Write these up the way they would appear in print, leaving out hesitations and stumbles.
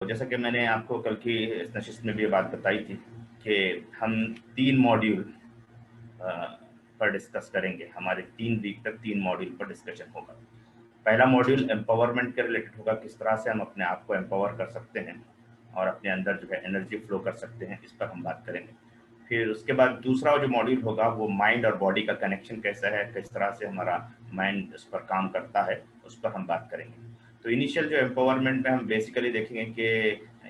जैसा कि मैंने आपको कल की इस नशिस्त में भी ये बात बताई थी कि हम 3 मॉड्यूल पर डिस्कस करेंगे। हमारे 3 वीक तक 3 मॉड्यूल पर डिस्कशन होगा। पहला मॉड्यूल एम्पावरमेंट के रिलेटेड होगा, किस तरह से हम अपने आप को एम्पावर कर सकते हैं और अपने अंदर जो है एनर्जी फ्लो कर सकते हैं, इस पर हम बात करेंगे। फिर उसके बाद दूसरा जो मॉड्यूल होगा वो माइंड और बॉडी का कनेक्शन कैसा है, किस तरह से हमारा माइंड उस पर काम करता है, उस पर हम बात करेंगे। तो इनिशियल जो एम्पावरमेंट में हम बेसिकली देखेंगे कि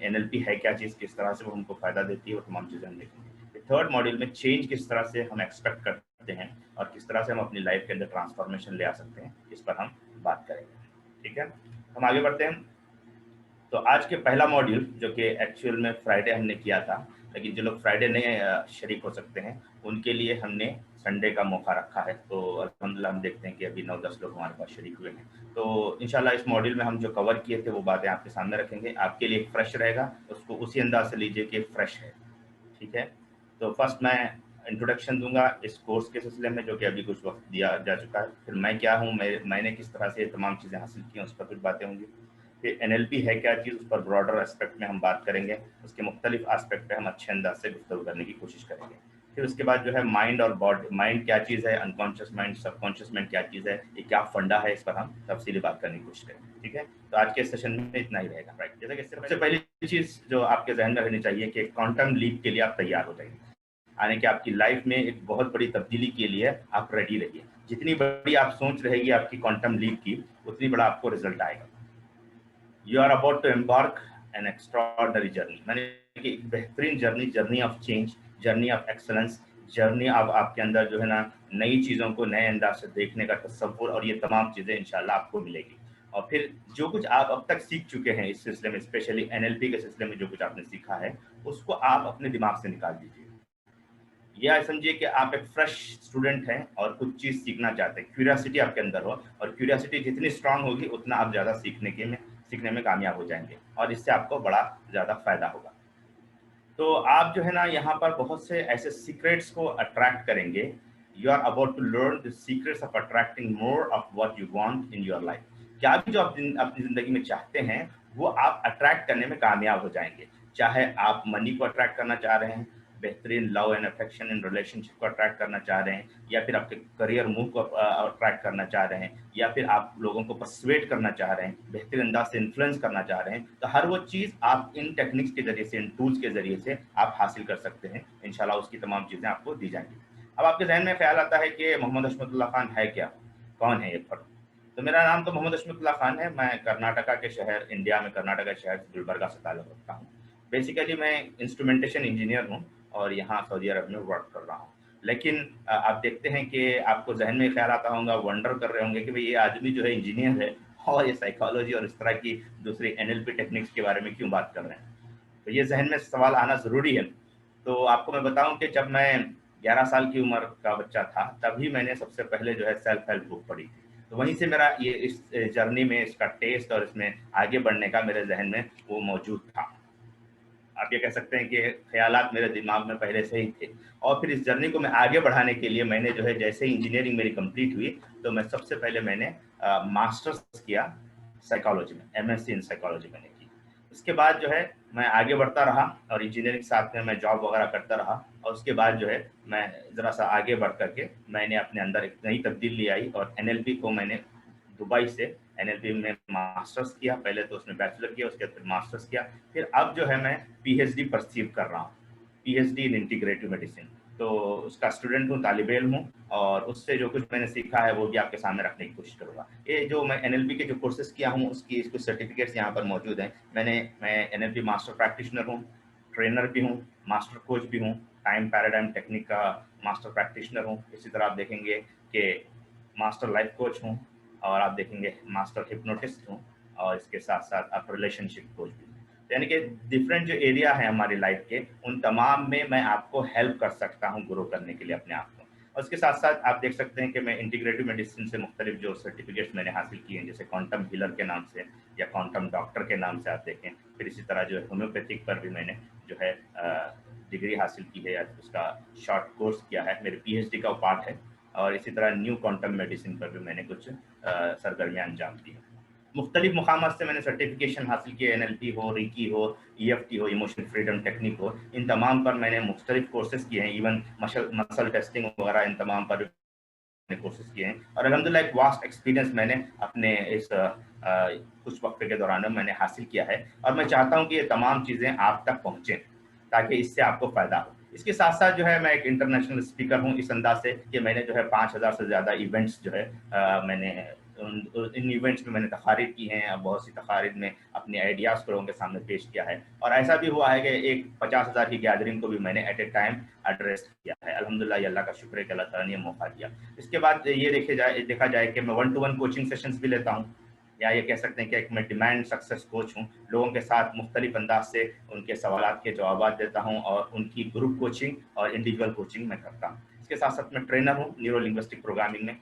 एनएलपी है क्या चीज़, किस तरह से वो हमको फ़ायदा देती है, वो तमाम चीज़ें हम देखेंगे। थर्ड मॉड्यूल में चेंज किस तरह से हम एक्सपेक्ट करते हैं और किस तरह से हम अपनी लाइफ के अंदर ट्रांसफॉर्मेशन ले आ सकते हैं, इस पर हम बात करेंगे। ठीक है, हम आगे बढ़ते हैं। तो आज के पहला मॉड्यूल जो कि एक्चुअल में फ्राइडे हमने किया था, लेकिन जो लोग फ्राइडे नहीं शरीक हो सकते हैं उनके लिए हमने संडे का मौका रखा है। तो अल्हम्दुलिल्लाह हम देखते हैं कि अभी 9-10 लोग हमारे पास शरीक हुए हैं। तो इंशाल्लाह इस मॉड्यूल में हम जो कवर किए थे वो बातें आपके सामने रखेंगे, आपके लिए फ्रेश रहेगा, उसको उसी अंदाज से लीजिए कि फ्रेश है। ठीक है, तो फर्स्ट मैं इंट्रोडक्शन दूंगा इस कोर्स के सिलसिले में, जो कि अभी कुछ वक्त दिया जा चुका है। फिर मैं क्या हूँ, मैंने किस तरह से तमाम चीज़ें हासिल की हैं, उस पर कुछ बातें होंगी। फिर एनएलपी है क्या चीज़, उस पर ब्रॉडर एस्पेक्ट में हम बात करेंगे, उसके मुख्तलिफ एस्पेक्ट पे हम अच्छे अंदाज से गुफ्तगू करने की कोशिश करेंगे। फिर उसके बाद जो है माइंड और बॉडी, माइंड क्या चीज़ है, अनकॉन्शियस माइंड, सबकॉन्शियस माइंड क्या चीज़ है, ये क्या फंडा है, इस पर हम तफसीली बात करने की कोशिश करेंगे। ठीक है, तो आज के सेशन में इतना ही रहेगा। राइट, जैसे कि सबसे पहली चीज़ जो आपके जहन में रहनी चाहिए कि क्वांटम लीप के लिए आप तैयार हो जाइए, यानी कि आपकी लाइफ में एक बहुत बड़ी तब्दीली के लिए आप रेडी रहिए। जितनी बड़ी आप सोच रहेगी आपकी क्वांटम लीप की, उतनी बड़ा आपको रिजल्ट आएगा। You are about to embark an extraordinary journey, मैंने कि एक बेहतरीन journey, journey of change, journey of excellence, journey अब आपके अंदर जो है ना नई चीज़ों को नए अंदाज से देखने का तसव्वुर, और ये तमाम चीज़ें इंशाल्लाह आपको मिलेगी। और फिर जो कुछ आप अब तक सीख चुके हैं इस सिलसिले में, स्पेशली एनएलपी के सिलसिले में जो कुछ आपने सीखा है, उसको आप अपने दिमाग से निकाल दीजिए। या समझिए कि आप एक फ्रेश स्टूडेंट हैं और कुछ चीज़ सीखना चाहते हैं, क्यूरियोसिटी आपके अंदर हो, और क्यूरियोसिटी जितनी स्ट्रांग होगी उतना आप ज़्यादा सीखने में कामयाब हो जाएंगे, और इससे आपको बड़ा ज़्यादा फायदा होगा। तो आप जो है ना यहाँ पर बहुत से ऐसे सीक्रेट्स को अट्रैक्ट करेंगे। You are about to learn the secrets of attracting more of what you want in your life. क्या भी जो आप अपनी ज़िंदगी में चाहते हैं वो आप अट्रैक्ट करने में कामयाब हो जाएंगे। चाहे आप मनी को अट्रैक्ट करना चाह रहे हैं, बेहतरीन love and affection in relationship को अट्रैक्ट करना चाह रहे हैं, या फिर आपके करियर मूव को अट्रैक्ट करना चाह रहे हैं, या फिर आप लोगों को पर्सुएट करना चाह रहे हैं, बेहतरीन अंदाज से इन्फ्लुएंस करना चाह रहे हैं, तो हर वो चीज़ आप इन टेक्निक्स के जरिए से, इन टूल्स के जरिए से आप हासिल कर सकते हैं। इंशाल्लाह उसकी तमाम चीज़ें आपको दी जाएंगी। अब आपके जहन में ख्याल आता है कि मोहम्मद अशमतुल्लाह खान है क्या, कौन है ये फर्द? तो मेरा नाम तो मोहम्मद अशमतुल्लाह खान है। मैं कर्नाटका के शहर, इंडिया में कर्नाटका शहर गुलबर्गा से ताल्लुक़ रखता हूँ। बेसिकली मैं इंस्ट्रूमेंटेशन इंजीनियर हूँ और यहाँ सऊदी अरब में वर्क कर रहा हूँ। लेकिन आप देखते हैं कि आपको जहन में ख्याल आता होगा, वंडर कर रहे होंगे कि भाई ये आदमी जो है इंजीनियर है और ये साइकोलॉजी और इस तरह की दूसरी एनएलपी टेक्निक्स के बारे में क्यों बात कर रहे हैं। तो ये जहन में सवाल आना ज़रूरी है। तो आपको मैं बताऊं कि जब मैं 11 साल की उम्र का बच्चा था तभी मैंने सबसे पहले जो है सेल्फ हेल्प बुक पढ़ी थी। तो वहीं से मेरा ये इस जर्नी में इसका टेस्ट और इसमें आगे बढ़ने का मेरे जहन में वो मौजूद था। आप ये कह सकते हैं कि ख्यालात मेरे दिमाग में पहले से ही थे। और फिर इस जर्नी को मैं आगे बढ़ाने के लिए मैंने जो है, जैसे ही इंजीनियरिंग मेरी कंप्लीट हुई तो मैं सबसे पहले मैंने मास्टर्स किया साइकोलॉजी में, एमएससी इन साइकोलॉजी मैंने की। उसके बाद जो है मैं आगे बढ़ता रहा और इंजीनियरिंग साथ में मैं जॉब वगैरह करता रहा, और उसके बाद जो है मैं ज़रा सा आगे बढ़ करके मैंने अपने अंदर एक नई तब्दीली आई और एनएलपी को मैंने दुबई से एनएलपी में मास्टर्स किया। पहले तो उसमें बैचलर किया, उसके बाद फिर मास्टर्स किया। फिर अब जो है मैं पीएचडी परसीव कर रहा हूँ, पीएचडी इन इंटीग्रेटिव मेडिसिन। तो उसका स्टूडेंट हूँ, तालिब इल्म हूँ, और उससे जो कुछ मैंने सीखा है वो भी आपके सामने रखने की कोशिश करूँगा। ये जो मैं एनएलपी के जो कोर्सेज किया हूँ उसकी कुछ सर्टिफिकेट्स यहाँ पर मौजूद हैं। मैं एनएलपी मास्टर प्रैक्टिशनर हूँ, ट्रेनर भी हूँ, मास्टर कोच भी हूँ, टाइम पैराडाइम टेक्निक का मास्टर प्रैक्टिशनर हूँ। इसी तरह आप देखेंगे कि मास्टर लाइफ कोच हूँ, और आप देखेंगे मास्टर हिप्नोटिस्ट हूँ, और इसके साथ साथ आप रिलेशनशिप कोच भी हूँ। यानी कि डिफरेंट जो एरिया है हमारी लाइफ के, उन तमाम में मैं आपको हेल्प कर सकता हूँ ग्रो करने के लिए अपने आप को। और उसके साथ साथ आप देख सकते हैं कि मैं इंटीग्रेटिव मेडिसिन से मुख्तलिफ जो सर्टिफिकेट्स मैंने हासिल किए हैं, जैसे क्वांटम हीलर के नाम से या क्वांटम डॉक्टर के नाम से आप देखें। फिर इसी तरह जो है होम्योपैथिक पर भी मैंने जो है डिग्री हासिल की है, या उसका शॉर्ट कोर्स किया है, मेरे पीएचडी का पार्ट है। और इसी तरह न्यू क्वांटम मेडिसिन पर भी मैंने कुछ सरगर्मियाँ अंजाम दी हैं। मुख्तलिफ मुकामात से मैंने सर्टिफिकेशन हासिल किए, NLP हो, रिकी हो, EFT हो, इमोशन फ्रीडम टेक्निक हो, इन तमाम पर मैंने मुख्तलिफ कोर्सेज किए हैं। इवन मसल टेस्टिंग वगैरह इन तमाम पर कोर्सेज किए हैं। और अल्हम्दुलिल्लाह एक वास्ट एक्सपीरियंस मैंने अपने इस कुछ वक्त के दौरान मैंने हासिल किया है। और मैं चाहता हूँ कि ये तमाम चीज़ें आप तक पहुँचें ताकि इससे आपको फ़ायदा हो। इसके साथ साथ जो है मैं एक इंटरनेशनल स्पीकर हूँ इस अंदाज से कि मैंने जो है 5000 से ज़्यादा इवेंट्स जो है मैंने इन इवेंट्स में मैंने तकारीर की हैं। बहुत सी तकारीर में अपने आइडियाज़ को लोगों के सामने पेश किया है। और ऐसा भी हुआ है कि एक 50,000 की गैदरिंग को भी मैंने एट ए टाइम एड्रेस किया है। अल्हम्दुलिल्लाह ये अल्लाह का शुक्र है कि अल्लाह ताला ने मौका दिया। इसके बाद ये देखा जाए कि मैं 1-to-1 कोचिंग सेशंस भी लेता हूँ, या ये कह सकते हैं कि एक मैं डिमांड सक्सेस कोच हूँ। लोगों के साथ मुख्तलिफ अंदाज से उनके सवालात के जवाब देता हूँ और उनकी ग्रुप कोचिंग और इंडिविजुअल कोचिंग मैं करता हूँ। इसके साथ साथ मैं ट्रेनर हूँ न्यूरो लिंग्विस्टिक प्रोग्रामिंग में।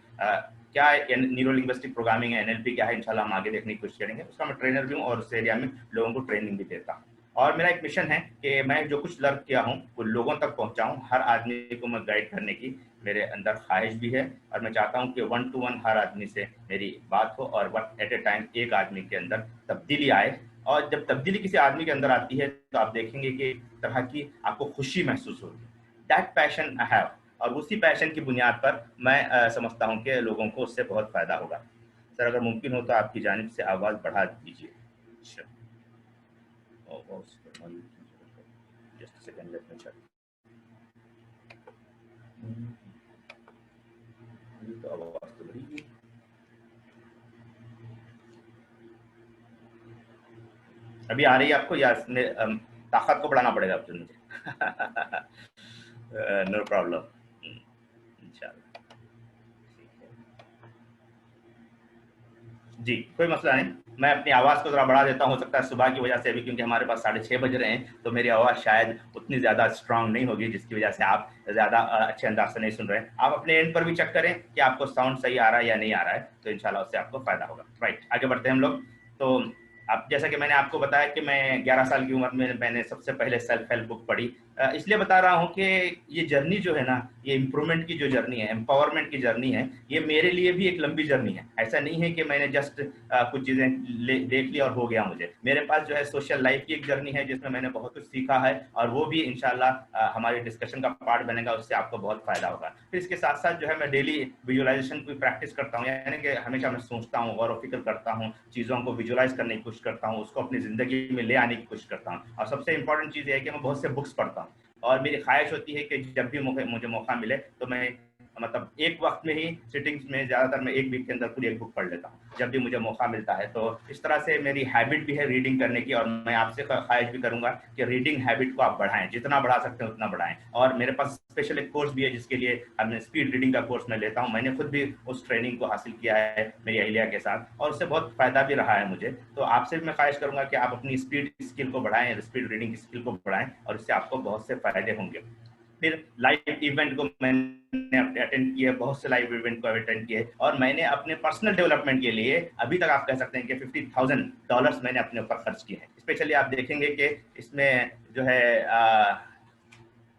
क्या न्यूरो लिंग्विस्टिक प्रोग्रामिंग है, NLP क्या है, इंशाल्लाह हम आगे देखने की कोशिश करेंगे। उसका मैं ट्रेनर भी हूँ और उस एरिया में लोगों को ट्रेनिंग भी देता हूँ। और मेरा एक मिशन है कि मैं जो कुछ लर्न किया हूँ वो लोगों तक पहुँचाऊँ। हर आदमी को मैं गाइड करने की मेरे अंदर ख्वाहिश भी है और मैं चाहता हूँ कि 1-to-1 हर आदमी से मेरी बात हो और एट ए टाइम एक आदमी के अंदर तब्दीली आए। और जब तब्दीली किसी आदमी के अंदर आती है तो आप देखेंगे कि तरह की आपको खुशी महसूस होगी। दैट पैशन आई हैव, और उसी पैशन की बुनियाद पर मैं समझता हूँ कि लोगों को उससे बहुत फ़ायदा होगा। सर अगर मुमकिन हो तो आपकी जानिब से आवाज़ बढ़ा दीजिए। Just second, let me check. तो आवाज़ तो बढ़ी। अभी आ रही है आपको या ताकत को बढ़ाना पड़ेगा आपसे मुझे? नो प्रॉब्लम, इंशाल्लाह। जी, कोई मसला नहीं। मैं अपनी आवाज़ को ज़रा बढ़ा देता हूँ। हो सकता है सुबह की वजह से अभी, क्योंकि हमारे पास 6:30 बज रहे हैं, तो मेरी आवाज़ शायद उतनी ज़्यादा स्ट्रॉन्ग नहीं होगी, जिसकी वजह से आप ज़्यादा अच्छे अंदाज से नहीं सुन रहे हैं। आप अपने एंड पर भी चेक करें कि आपको साउंड सही आ रहा है या नहीं आ रहा है, तो इंशाल्लाह उससे आपको फ़ायदा होगा। राइट, आगे बढ़ते हैं हम लोग। तो अब जैसा कि मैंने आपको बताया कि मैं 11 साल की उम्र में मैंने सबसे पहले सेल्फ हेल्प बुक पढ़ी। इसलिए बता रहा हूँ कि ये जर्नी जो है ना, ये इम्प्रूवमेंट की जो जर्नी है, एम्पावरमेंट की जर्नी है, ये मेरे लिए भी एक लंबी जर्नी है। ऐसा नहीं है कि मैंने जस्ट कुछ चीज़ें देख ली और हो गया मुझे। मेरे पास जो है सोशल लाइफ की एक जर्नी है जिसमें मैंने बहुत कुछ सीखा है और वो भी इंशाल्लाह हमारी डिस्कशन का पार्ट बनेगा, उससे आपको बहुत फ़ायदा होगा। फिर इसके साथ साथ जो है मैं डेली विजुअलाइजेशन की प्रैक्टिस करता हूँ, यानी कि हमेशा मैं सोचता हूँ, गौर व फिक्र करता हूँ, चीज़ों को विजुअलाइज करने की कोशिश करता हूँ, उसको अपनी ज़िंदगी में ले आने की कोशिश करता हूँ। और सबसे इंपॉर्टेंट चीज़ ये है कि मैं बहुत से बुक्स पढ़ता हूँ और मेरी ख्वाहिश होती है कि जब भी मुझे मौका मिले तो मैं मतलब एक वक्त में ही सिटिंग्स में ज़्यादातर मैं एक वीक के अंदर पूरी एक बुक पढ़ लेता हूँ जब भी मुझे मौका मिलता है। तो इस तरह से मेरी हैबिट भी है रीडिंग करने की, और मैं आपसे ख्वाहिश भी करूँगा कि रीडिंग हैबिट को आप बढ़ाएं, जितना बढ़ा सकते हैं उतना बढ़ाएं। और मेरे पास स्पेशल एक कोर्स भी है जिसके लिए हमने स्पीड रीडिंग का कोर्स मैं लेता हूँ। मैंने खुद भी उस ट्रेनिंग को हासिल किया है मेरी अहलिया के साथ और उससे बहुत फ़ायदा भी रहा है मुझे। तो आपसे भी मैं ख्वाहिश करूँगा कि आप अपनी स्पीड स्किल को बढ़ाएं, स्पीड रीडिंग की स्किल को बढ़ाएं और इससे आपको बहुत से फ़ायदे होंगे। फिर लाइव इवेंट को मैंने अटेंड किया, बहुत से लाइव इवेंट को अटेंड किए और मैंने अपने पर्सनल डेवलपमेंट के लिए अभी तक आप कह सकते हैं कि $50,000 मैंने अपने ऊपर खर्च किए हैं। स्पेशली आप देखेंगे कि इसमें जो है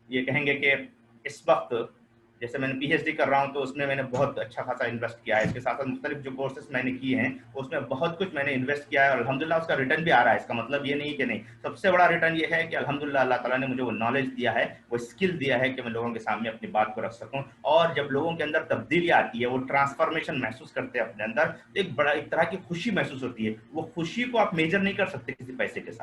ये कहेंगे कि इस वक्त जैसे मैंने PhD कर रहा हूँ तो उसमें मैंने बहुत अच्छा खासा इन्वेस्ट किया है। इसके साथ साथ मुख्तलिफ जो कोर्सेज मैंने किए हैं उसमें बहुत कुछ मैंने इन्वेस्ट किया है और अल्हम्दुलिल्लाह उसका रिटर्न भी आ रहा है। इसका मतलब ये नहीं कि नहीं, सबसे बड़ा रिटर्न ये है कि अल्हम्दुलिल्लाह अल्लाह ताला ने मुझे वो नॉलेज दिया है, वो स्किल दिया है कि मैं लोगों के सामने अपनी बात को रख सकूँ। और जब लोगों के अंदर तब्दीली आती है, वो ट्रांसफॉर्मेशन महसूस करते हैं अपने अंदर, एक तरह की खुशी महसूस होती है। वो खुशी को आप मेजर नहीं कर सकते किसी पैसे के साथ।